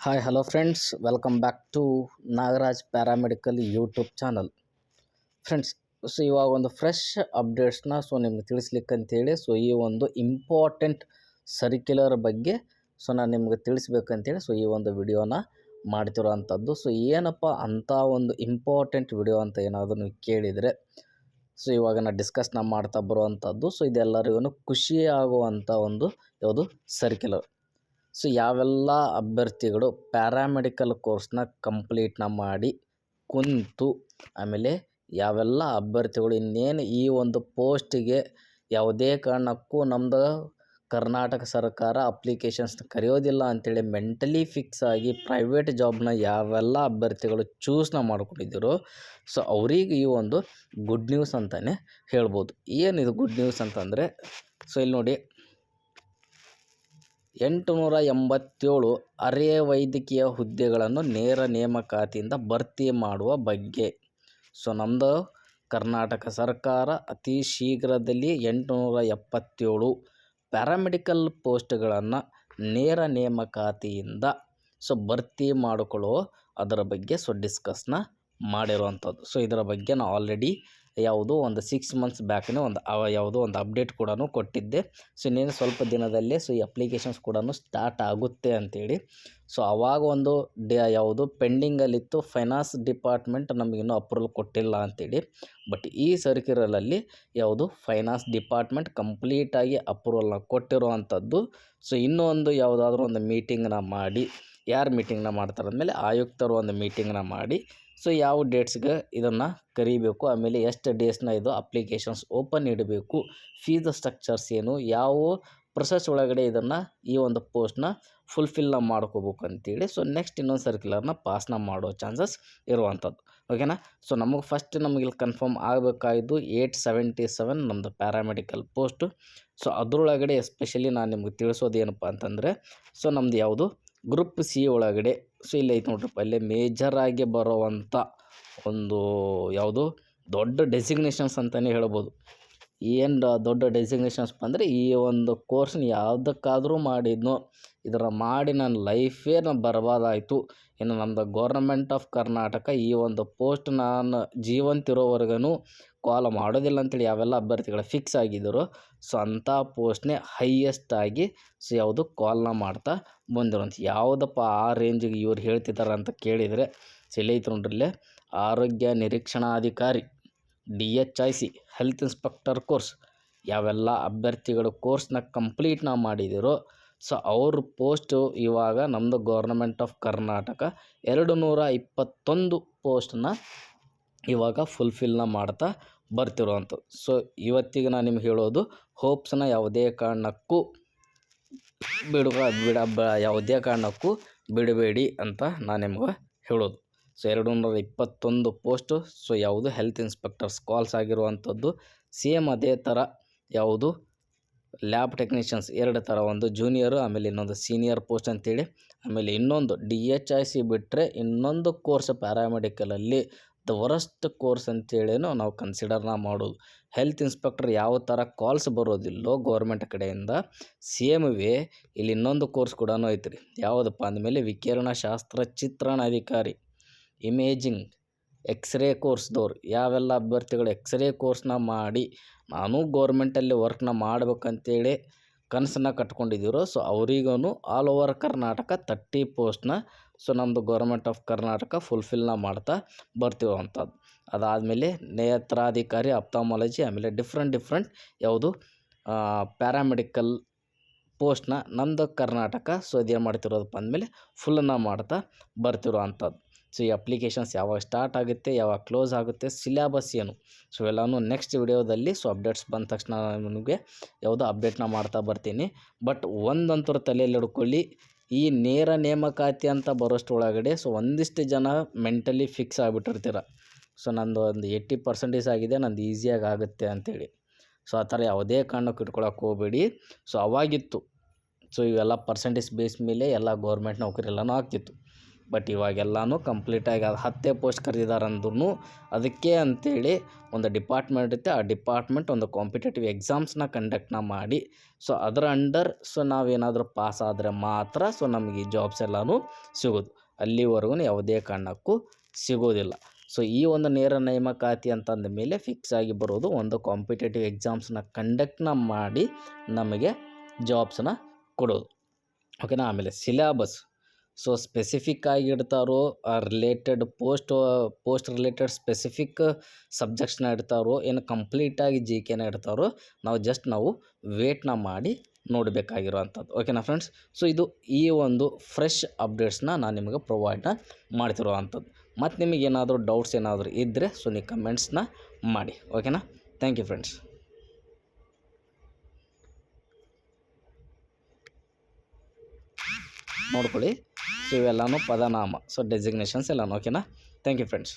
Hi hello friends, welcome back to Nagaraj paramedical YouTube channel. Friends, ಇವಾಗ ಒಂದು fresh ಅಪ್ಡೇಟ್ಸ್ನ ನಿಮ್ಗೆ ತಿಳಿಸ್ಲಿಕ್ಕಂತೇಳಿ ಈ ಒಂದು ಇಂಪಾರ್ಟೆಂಟ್ ಸರ್ಕ್ಯುಲರ್ ಬಗ್ಗೆ ನಾನು ನಿಮ್ಗೆ ತಿಳಿಸ್ಬೇಕಂತೇಳಿ ಈ ಒಂದು ವಿಡಿಯೋನ ಮಾಡ್ತಿರೋ ಅಂಥದ್ದು. ಏನಪ್ಪ ಅಂಥ ಒಂದು ಇಂಪಾರ್ಟೆಂಟ್ ವಿಡಿಯೋ ಅಂತ ಏನಾದರೂ ನೀವು ಕೇಳಿದರೆ ಇವಾಗ ನಾನು ಡಿಸ್ಕಸ್ನ ಮಾಡ್ತಾ ಬರುವಂಥದ್ದು. ಇದೆಲ್ಲರಿಗೂ ಖುಷಿ ಆಗುವಂಥ ಒಂದು ಯಾವುದು ಸರ್ಕ್ಯುಲರ್. ಯಾವೆಲ್ಲ ಅಭ್ಯರ್ಥಿಗಳು ಪ್ಯಾರಾಮೆಡಿಕಲ್ ಕೋರ್ಸ್ನ ಕಂಪ್ಲೀಟ್ನ ಮಾಡಿ ಕುಂತು, ಆಮೇಲೆ ಯಾವೆಲ್ಲ ಅಭ್ಯರ್ಥಿಗಳು ಇನ್ನೇನು ಈ ಒಂದು ಪೋಸ್ಟಿಗೆ ಯಾವುದೇ ಕಾರಣಕ್ಕೂ ನಮ್ಮದು ಕರ್ನಾಟಕ ಸರ್ಕಾರ ಅಪ್ಲಿಕೇಶನ್ಸ್ನ ಕರೆಯೋದಿಲ್ಲ ಅಂಥೇಳಿ ಮೆಂಟಲಿ ಫಿಕ್ಸ್ ಆಗಿ ಪ್ರೈವೇಟ್ ಜಾಬ್ನ ಯಾವೆಲ್ಲ ಅಭ್ಯರ್ಥಿಗಳು ಚೂಸ್ನ ಮಾಡ್ಕೊಂಡಿದ್ದೀರೋ ಅವರಿಗೆ ಈ ಒಂದು ಗುಡ್ ನ್ಯೂಸ್ ಅಂತಲೇ ಹೇಳ್ಬೋದು. ಏನಿದು ಗುಡ್ ನ್ಯೂಸ್ ಅಂತಂದರೆ ಇಲ್ಲಿ ನೋಡಿ, 887 ಅರೆ ವೈದ್ಯಕೀಯ ಹುದ್ದೆಗಳನ್ನು ನೇರ ನೇಮಕಾತಿಯಿಂದ ಭರ್ತಿ ಮಾಡುವ ಬಗ್ಗೆ ನಮ್ಮದು ಕರ್ನಾಟಕ ಸರ್ಕಾರ ಅತಿ ಶೀಘ್ರದಲ್ಲಿ 877 ಪ್ಯಾರಾಮೆಡಿಕಲ್ ಪೋಸ್ಟ್ಗಳನ್ನು ನೇರ ನೇಮಕಾತಿಯಿಂದ ಭರ್ತಿ ಮಾಡಿಕೊಳ್ಳುವ ಅದರ ಬಗ್ಗೆ ಡಿಸ್ಕಸ್ನ ಮಾಡಿರುವಂಥದ್ದು. ಇದರ ಬಗ್ಗೆ ನಾನು ಆಲ್ರೆಡಿ ಯಾವುದೋ ಒಂದು 6 ಮಂತ್ಸ್ ಬ್ಯಾಕ್ನೇ ಯಾವುದೋ ಒಂದು ಅಪ್ಡೇಟ್ ಕೂಡ ಕೊಟ್ಟಿದ್ದೆ. ಇನ್ನೇನು ಸ್ವಲ್ಪ ದಿನದಲ್ಲೇ ಈ ಅಪ್ಲಿಕೇಶನ್ಸ್ ಕೂಡ ಸ್ಟಾರ್ಟ್ ಆಗುತ್ತೆ ಅಂಥೇಳಿ. ಆವಾಗ ಒಂದು ಯಾವುದು ಪೆಂಡಿಂಗಲ್ಲಿತ್ತು, ಫೈನಾನ್ಸ್ ಡಿಪಾರ್ಟ್ಮೆಂಟ್ ನಮಗಿನ್ನೂ ಅಪ್ರೂವಲ್ ಕೊಟ್ಟಿಲ್ಲ ಅಂಥೇಳಿ. ಬಟ್ ಈ ಸರ್ಕ್ಯುಲರಲ್ಲಿ ಯಾವುದು ಫೈನಾನ್ಸ್ ಡಿಪಾರ್ಟ್ಮೆಂಟ್ ಕಂಪ್ಲೀಟಾಗಿ ಅಪ್ರೂವಲ್ನ ಕೊಟ್ಟಿರುವಂಥದ್ದು. ಇನ್ನೂ ಒಂದು ಯಾವುದಾದ್ರೂ ಒಂದು ಮೀಟಿಂಗ್ನ ಮಾಡಿ, ಯಾರು ಮೀಟಿಂಗ್ನ ಮಾಡ್ತಾರೆ ಅಂದಮೇಲೆ ಆಯುಕ್ತರು ಒಂದು ಮೀಟಿಂಗ್ನ ಮಾಡಿ ಯಾವ ಡೇಟ್ಸ್ಗೆ ಇದನ್ನು ಕರಿಬೇಕು, ಆಮೇಲೆ ಎಷ್ಟು ಡೇಸ್ನ ಇದು ಅಪ್ಲಿಕೇಶನ್ಸ್ ಓಪನ್ ಇಡಬೇಕು, ಫೀಸ್ ಸ್ಟ್ರಕ್ಚರ್ಸ್ ಏನು, ಯಾವ ಪ್ರೊಸೆಸ್ ಒಳಗಡೆ ಇದನ್ನು ಈ ಒಂದು ಪೋಸ್ಟ್ನ ಫುಲ್ಫಿಲ್ನ ಮಾಡ್ಕೋಬೇಕು ಅಂತೇಳಿ ನೆಕ್ಸ್ಟ್ ಇನ್ನೊಂದು ಸರ್ಕ್ಯುಲರ್ನ ಪಾಸ್ನ ಮಾಡೋ ಚಾನ್ಸಸ್ ಇರುವಂಥದ್ದು. ಓಕೆನಾ. ನಮಗೆ ಇಲ್ಲಿ ಕನ್ಫರ್ಮ್ ಆಗಬೇಕಾಗಿದ್ದು 877 ನಮ್ಮದು ಪ್ಯಾರಾಮೆಡಿಕಲ್ ಪೋಸ್ಟು. ಅದರೊಳಗಡೆ ಎಸ್ಪೆಷಲಿ ನಾನು ನಿಮ್ಗೆ ತಿಳಿಸೋದು ಏನಪ್ಪ ಅಂತಂದರೆ ನಮ್ಮದು ಯಾವುದು ಗ್ರೂಪ್ ಸಿ ಒಳಗಡೆ ಇಲ್ಲಿ ಐತೆ ನೋಡ್ರಪ್ಪ, ಅಲ್ಲೇ ಮೇಜರಾಗಿ ಬರೋವಂಥ ಒಂದು ಯಾವುದು ದೊಡ್ಡ ಡೆಸಿಗ್ನೇಷನ್ಸ್ ಅಂತಲೇ ಹೇಳ್ಬೋದು. ಏನು ದೊಡ್ಡ ಡೆಸಿಗ್ನೇಷನ್ಸ್ ಅಂದರೆ ಈ ಒಂದು ಕೋರ್ಸ್ನ ಯಾವುದಕ್ಕಾದರೂ ಮಾಡಿದ್ನೋ ಇದರ ಮಾಡಿ ನನ್ನ ಲೈಫೇ ಬರ್ಬಾದಾಯಿತು, ಇನ್ನು ನಮ್ಮದು ಗೌರ್ಮೆಂಟ್ ಆಫ್ ಕರ್ನಾಟಕ ಈ ಒಂದು ಪೋಸ್ಟ್ ನಾನು ಜೀವಂತಿರೋವರೆಗೂ ಕಾಲ್ ಮಾಡೋದಿಲ್ಲ ಅಂತೇಳಿ ಯಾವೆಲ್ಲ ಅಭ್ಯರ್ಥಿಗಳು ಫಿಕ್ಸ್ ಆಗಿದ್ದರು ಅಂಥ ಪೋಸ್ಟ್ನೇ ಹೈಯೆಸ್ಟಾಗಿ ಯಾವುದು ಕಾಲ್ನ ಮಾಡ್ತಾ ಬಂದಿರೋಂಥ ಯಾವುದಪ್ಪ ಆ ರೇಂಜಿಗೆ ಇವ್ರು ಹೇಳ್ತಿದ್ದಾರೆ ಅಂತ ಕೇಳಿದರೆ ಐತೆ ನೋಡ್ರಲ್ಲೇ, ಆರೋಗ್ಯ ನಿರೀಕ್ಷಣಾಧಿಕಾರಿ DHIC ಹೆಲ್ತ್ ಇನ್ಸ್ಪೆಕ್ಟರ್ ಕೋರ್ಸ್ ಯಾವೆಲ್ಲ ಅಭ್ಯರ್ಥಿಗಳು ಕೋರ್ಸ್ನ ಕಂಪ್ಲೀಟ್ನ ಮಾಡಿದಿರೋ ಅವ್ರ ಪೋಸ್ಟು ಇವಾಗ ನಮ್ಮದು ಗೌರ್ಮೆಂಟ್ ಆಫ್ ಕರ್ನಾಟಕ 221 ಪೋಸ್ಟನ್ನ ಇವಾಗ ಫುಲ್ಫಿಲ್ನ ಮಾಡ್ತಾ ಬರ್ತಿರೋವಂಥದ್ದು. ಇವತ್ತಿಗೆ ನಾನು ನಿಮ್ಗೆ ಹೇಳೋದು, ಹೋಪ್ಸ್ನ ಯಾವುದೇ ಕಾರಣಕ್ಕೂ ಯಾವುದೇ ಕಾರಣಕ್ಕೂ ಬಿಡಬೇಡಿ ಅಂತ ನಾನು ನಿಮ್ಗೆ ಹೇಳೋದು. 221 ಪೋಸ್ಟು ಯಾವುದು ಹೆಲ್ತ್ ಇನ್ಸ್ಪೆಕ್ಟರ್ಸ್ ಕಾಲ್ಸ್ ಆಗಿರುವಂಥದ್ದು. ಸೇಮ್ ಅದೇ ಥರ ಯಾವುದು ಲ್ಯಾಬ್ ಟೆಕ್ನಿಷಿಯನ್ಸ್ 2 ಥರ, ಒಂದು ಜೂನಿಯರು ಆಮೇಲೆ ಇನ್ನೊಂದು ಸೀನಿಯರ್ ಪೋಸ್ಟ್ ಅಂತೇಳಿ. ಆಮೇಲೆ ಇನ್ನೊಂದು DHIC ಬಿಟ್ಟರೆ ಇನ್ನೊಂದು ಕೋರ್ಸ್ ಪ್ಯಾರಾಮೆಡಿಕಲಲ್ಲಿ ದ ವರಸ್ಟ್ ಕೋರ್ಸ್ ಅಂತೇಳಿನೂ ನಾವು ಕನ್ಸಿಡರ್ನ ಮಾಡೋದು. ಹೆಲ್ತ್ ಇನ್ಸ್ಪೆಕ್ಟರ್ ಯಾವ ಥರ ಕಾಲ್ಸ್ ಬರೋದಿಲ್ಲೋ ಗೌರ್ಮೆಂಟ್ ಕಡೆಯಿಂದ, ಸೇಮ್ ವೇ ಇಲ್ಲಿ ಇನ್ನೊಂದು ಕೋರ್ಸ್ ಕೂಡ ಐತ್ರಿ. ಯಾವುದಪ್ಪ ಅಂದಮೇಲೆ ವಿಕಿರಣಶಾಸ್ತ್ರ ಚಿತ್ರಣಾಧಿಕಾರಿ, ಇಮೇಜಿಂಗ್, ಎಕ್ಸ್ರೇ ಕೋರ್ಸ್ದವ್ರು ಯಾವೆಲ್ಲ ಅಭ್ಯರ್ಥಿಗಳು ಎಕ್ಸ್ರೇ ಕೋರ್ಸ್ನ ಮಾಡಿ ನಾನು ಗೌರ್ಮೆಂಟಲ್ಲಿ ವರ್ಕ್ನ ಮಾಡ್ಬೇಕಂತೇಳಿ ಕನಸನ್ನ ಕಟ್ಕೊಂಡಿದ್ದೀರೋ ಅವರಿಗೂ ಆಲ್ ಓವರ್ ಕರ್ನಾಟಕ 30 ಪೋಸ್ಟ್ನ ನಮ್ಮದು ಗೌರ್ಮೆಂಟ್ ಆಫ್ ಕರ್ನಾಟಕ ಫುಲ್ಫಿಲ್ನ ಮಾಡ್ತಾ ಬರ್ತಿರುವಂಥದ್ದು. ಅದಾದಮೇಲೆ ನೇತ್ರಾಧಿಕಾರಿ, ಅಪ್ತಾಮಾಲಜಿ, ಆಮೇಲೆ ಡಿಫ್ರೆಂಟ್ ಯಾವುದು ಪ್ಯಾರಾಮೆಡಿಕಲ್ ಪೋಸ್ಟ್ನ ನಮ್ಮದು ಕರ್ನಾಟಕ ಇದೇನು ಮಾಡ್ತಿರೋದಪ್ಪ ಅಂದಮೇಲೆ ಫುಲ್ಲನ್ನು ಮಾಡ್ತಾ ಬರ್ತಿರೋ ಅಂಥದ್ದು. ಈ ಅಪ್ಲಿಕೇಶನ್ಸ್ ಯಾವಾಗ ಸ್ಟಾರ್ಟ್ ಆಗುತ್ತೆ, ಯಾವಾಗ ಕ್ಲೋಸ್ ಆಗುತ್ತೆ, ಸಿಲೆಬಸ್ ಏನು, ಎಲ್ಲನೂ ನೆಕ್ಸ್ಟ್ ವಿಡಿಯೋದಲ್ಲಿ ಅಪ್ಡೇಟ್ಸ್ ಬಂದ ತಕ್ಷಣ ನಿಮಗೆ ಯಾವುದೋ ಅಪ್ಡೇಟ್ನ ಮಾಡ್ತಾ ಬರ್ತೀನಿ. ಬಟ್ ಒಂದಂತೂ ತಲೆಯಲ್ಲಿ ಹಿಡ್ಕೊಳ್ಳಿ, ಈ ನೇರ ನೇಮಕಾತಿ ಅಂತ ಬರೋಷ್ಟೊಳಗಡೆ ಒಂದಿಷ್ಟು ಜನ ಮೆಂಟಲಿ ಫಿಕ್ಸ್ ಆಗಿಬಿಟ್ಟಿರ್ತೀರ. ನಂದು ಒಂದು 80% ಆಗಿದೆ, ನಂದು ಈಸಿಯಾಗಿ ಆಗುತ್ತೆ ಅಂಥೇಳಿ. ಆ ಥರ ಯಾವುದೇ ಕಾರಣಕ್ಕೂ ಇಟ್ಕೊಳಕ್ಕೆ ಹೋಗಬೇಡಿ. ಅವಾಗಿತ್ತು ಇವೆಲ್ಲ ಪರ್ಸೆಂಟೇಜ್ ಬೇಸ್ ಮೇಲೆ ಎಲ್ಲ ಗೌರ್ಮೆಂಟ್ ನೌಕರಿ ಎಲ್ಲನೂ ಆಗ್ತಿತ್ತು. ಬಟ್ ಇವಾಗೆಲ್ಲನೂ ಕಂಪ್ಲೀಟಾಗಿ ಅದು 10 ಪೋಸ್ಟ್ ಕರೆದಿದ್ದಾರೆ ಅಂದ್ರೂ ಅದಕ್ಕೆ ಅಂಥೇಳಿ ಒಂದು ಡಿಪಾರ್ಟ್ಮೆಂಟ್ ಇರುತ್ತೆ. ಆ ಡಿಪಾರ್ಟ್ಮೆಂಟ್ ಒಂದು ಕಾಂಪಿಟೇಟಿವ್ ಎಕ್ಸಾಮ್ಸ್ನ ಕಂಡಕ್ಟ್ನ ಮಾಡಿ ಸೊ ಅದರ ಅಂಡರ್ ಸೊ ನಾವೇನಾದರೂ ಪಾಸ್ ಆದರೆ ಮಾತ್ರ ಸೊ ನಮಗೆ ಈ ಜಾಬ್ಸ್ ಎಲ್ಲನೂ ಸಿಗೋದು. ಅಲ್ಲಿವರೆಗೂ ಯಾವುದೇ ಕಾರಣಕ್ಕೂ ಸಿಗೋದಿಲ್ಲ. ಸೊ ಈ ಒಂದು ನೇರ ನೇಮಕಾತಿ ಅಂತಂದ ಮೇಲೆ ಫಿಕ್ಸ್ ಆಗಿ ಬರೋದು ಒಂದು ಕಾಂಪಿಟೇಟಿವ್ ಎಕ್ಸಾಮ್ಸ್ನ ಕಂಡಕ್ಟ್ನ ಮಾಡಿ ನಮಗೆ ಜಾಬ್ಸನ್ನ ಕೊಡೋದು. ಓಕೆನಾ. ಆಮೇಲೆ ಸಿಲೆಬಸ್ ಸೊ ಸ್ಪೆಸಿಫಿಕ್ ಆಗಿ ಇಡ್ತಾರೋ ರಿಲೇಟೆಡ್ ಪೋಸ್ಟ್ ರಿಲೇಟೆಡ್ ಸ್ಪೆಸಿಫಿಕ್ ಸಬ್ಜೆಕ್ಟ್ಸ್ನ ಇಡ್ತಾರೋ ಏನು ಕಂಪ್ಲೀಟಾಗಿ ಜಿ ಕೆನ ಇಡ್ತಾರೋ ನಾವು ವೇಟ್ನ ಮಾಡಿ ನೋಡಬೇಕಾಗಿರುವಂಥದ್ದು. ಓಕೆನಾ ಫ್ರೆಂಡ್ಸ್. ಸೊ ಇದು ಈ ಒಂದು ಫ್ರೆಶ್ ಅಪ್ಡೇಟ್ಸ್ನ ನಾನು ನಿಮಗೆ ಪ್ರೊವೈಡ್ನ ಮಾಡ್ತಿರುವಂಥದ್ದು. ಮತ್ತು ನಿಮಗೇನಾದರೂ ಡೌಟ್ಸ್ ಏನಾದರೂ ಇದ್ದರೆ ಸೊ ನೀವು ಕಮೆಂಟ್ಸ್ನ ಮಾಡಿ. ಓಕೆನಾ. Thank you friends. ನೋಡ್ಕೊಳ್ಳಿ ಸೊ ಇವೆಲ್ಲನೂ ಪದನಾಮ ಸೊ ಡೆಸಿಗ್ನೇಷನ್ಸ್ ಎಲ್ಲನೂ. ಓಕೆನಾ. Thank you friends.